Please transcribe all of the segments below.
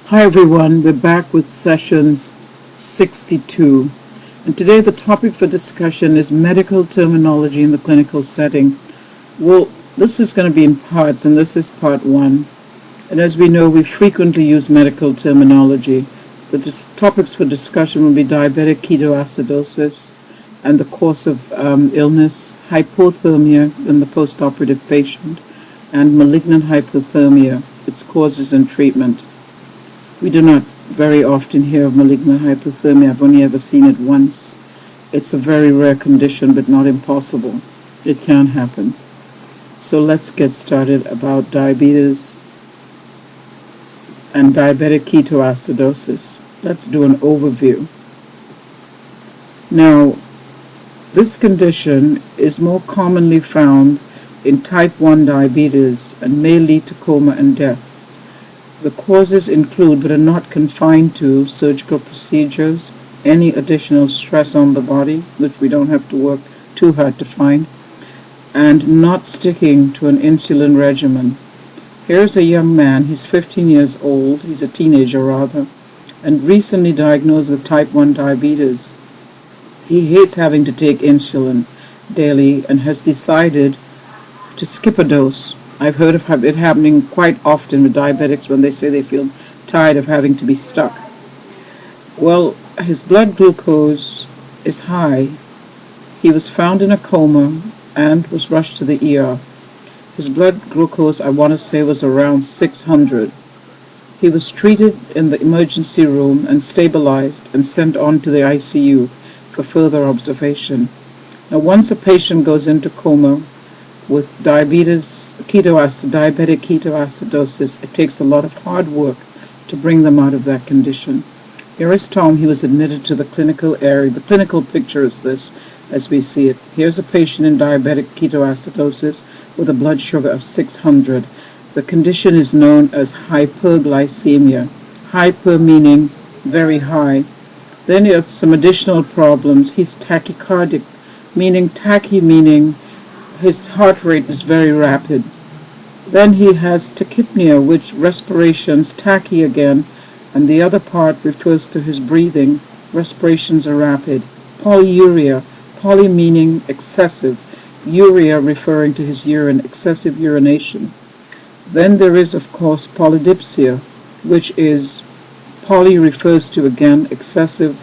Hi everyone, we're back with sessions 62, and today the topic for discussion is medical terminology in the clinical setting. Well, this is going to be in parts, and this is part 1. And as we know, we frequently use medical terminology. The topics for discussion will be diabetic ketoacidosis and the course of illness, hypothermia in the postoperative patient, and malignant hypothermia, its causes and treatment. We do not very often hear of malignant hypothermia. I've only ever seen it once. It's a very rare condition, but not impossible. It can happen. So let's get started about diabetes and diabetic ketoacidosis. Let's do an overview. Now, this condition is more commonly found in type 1 diabetes and may lead to coma and death. The causes include, but are not confined to, surgical procedures, any additional stress on the body, which we don't have to work too hard to find, and not sticking to an insulin regimen. Here's a young man, he's 15 years old, he's a teenager rather, and recently diagnosed with type 1 diabetes. He hates having to take insulin daily and has decided to skip a dose. I've heard of it happening quite often with diabetics when they say they feel tired of having to be stuck. Well, his blood glucose is high. He was found in a coma and was rushed to the ER. His blood glucose, I want to say, was around 600. He was treated in the emergency room and stabilized and sent on to the ICU for further observation. Now, once a patient goes into coma with diabetic ketoacidosis, it takes a lot of hard work to bring them out of that condition. Here is Tom. He was admitted to the clinical area. The clinical picture is this, as we see it. Here's a patient in diabetic ketoacidosis with a blood sugar of 600. The condition is known as hyperglycemia. Hyper meaning very high. Then you have some additional problems. He's tachycardic, meaning tachy meaning his heart rate is very rapid. Then he has tachypnea, which respirations, tachy again, and the other part refers to his breathing. Respirations are rapid. Polyuria, poly meaning excessive, urea referring to his urine, excessive urination. Then there is, of course, polydipsia, which is, poly refers to, again, excessive,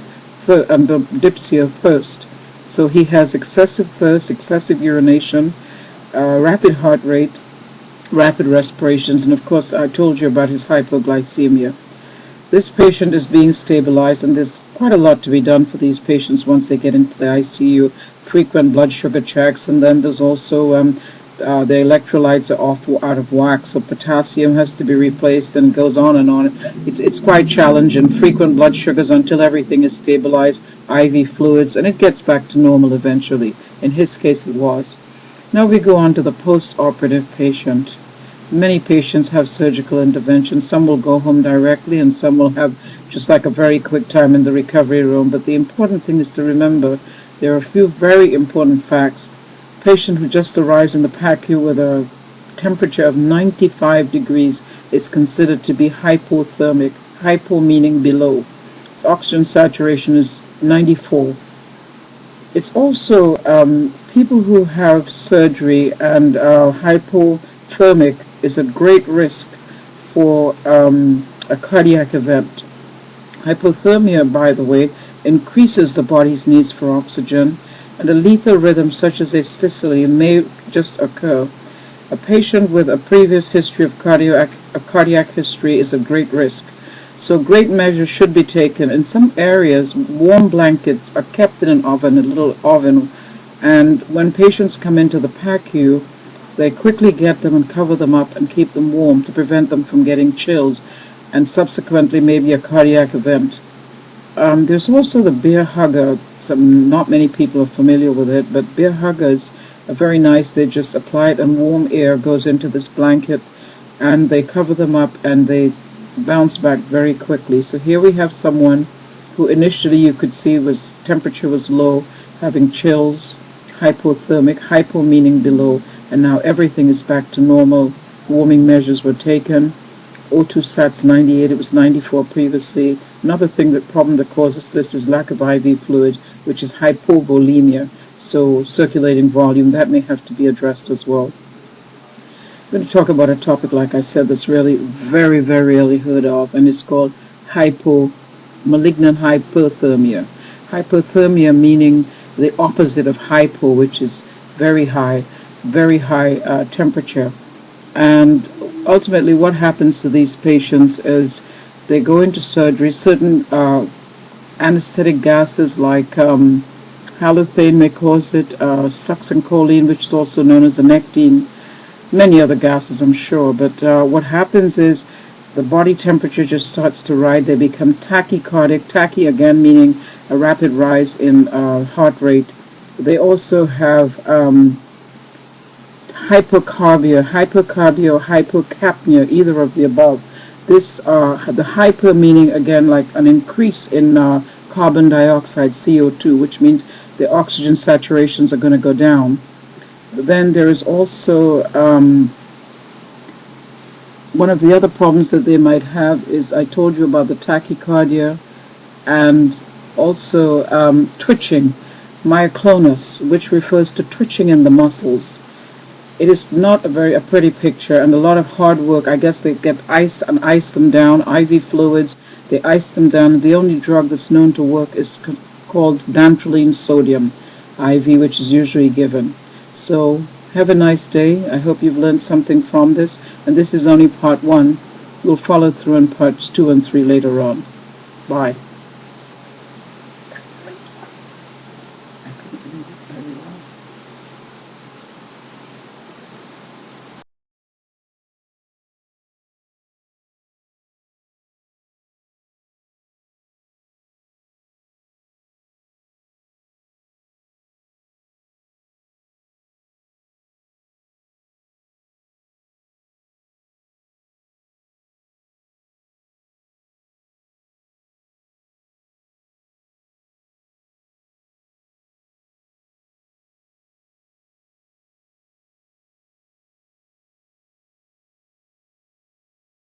and dipsia, thirst. So he has excessive thirst, excessive urination, rapid heart rate, rapid respirations, and of course I told you about his hypoglycemia. This patient is being stabilized, and there's quite a lot to be done for these patients once they get into the ICU. Frequent blood sugar checks, and then there's also the electrolytes are out of whack, so potassium has to be replaced, and it goes on and on. It's quite challenging. Frequent blood sugars until everything is stabilized, IV fluids, and it gets back to normal eventually. In his case, it was. Now we go on to the post-operative patient. Many patients have surgical intervention. Some will go home directly, and some will have just like a very quick time in the recovery room. But the important thing is to remember there are a few very important facts. Patient who just arrives in the PACU with a temperature of 95 degrees is considered to be hypothermic, hypo meaning below. Its oxygen saturation is 94. It's also people who have surgery and hypothermic is at great risk for a cardiac event. Hypothermia, by the way, increases the body's needs for oxygen, and a lethal rhythm such as asticity may just occur. A patient with a previous history of cardiac history is at great risk. So great measures should be taken. In some areas, warm blankets are kept in an oven, a little oven, and when patients come into the PACU, they quickly get them and cover them up and keep them warm to prevent them from getting chills and subsequently maybe a cardiac event. There's also the bear hugger. Not many people are familiar with it, but bear huggers are very nice. They just apply it and warm air goes into this blanket and they cover them up and they bounce back very quickly. So here we have someone who initially you could see temperature was low, having chills, hypothermic, hypo meaning below, and now everything is back to normal. Warming measures were taken. O2 sats 98, it was 94 previously. Another problem that causes this is lack of IV fluid, which is hypovolemia, so circulating volume. That may have to be addressed as well. I'm going to talk about a topic, like I said, that's really very, very rarely heard of, and it's called malignant hyperthermia. Hypothermia meaning the opposite of hypo, which is very high temperature. And ultimately what happens to these patients is they go into surgery. Certain anesthetic gases like halothane may cause it, succinylcholine, which is also known as anectine, many other gases I'm sure. But what happens is the body temperature just starts to rise. They become tachycardic, tachy again meaning a rapid rise in heart rate. They also have hypercarbia or hypocapnia, either of the above. This the hyper meaning again like an increase in carbon dioxide, CO2, which means the oxygen saturations are going to go down. But then there is also one of the other problems that they might have is, I told you about the tachycardia, and also twitching, myoclonus, which refers to twitching in the muscles. It is not a pretty picture, and a lot of hard work. I guess they get ice and ice them down, IV fluids, they ice them down. The only drug that's known to work is called dantrolene sodium IV, which is usually given. So have a nice day. I hope you've learned something from this, and this is only part 1. We'll follow through in parts 2 and 3 later on. Bye.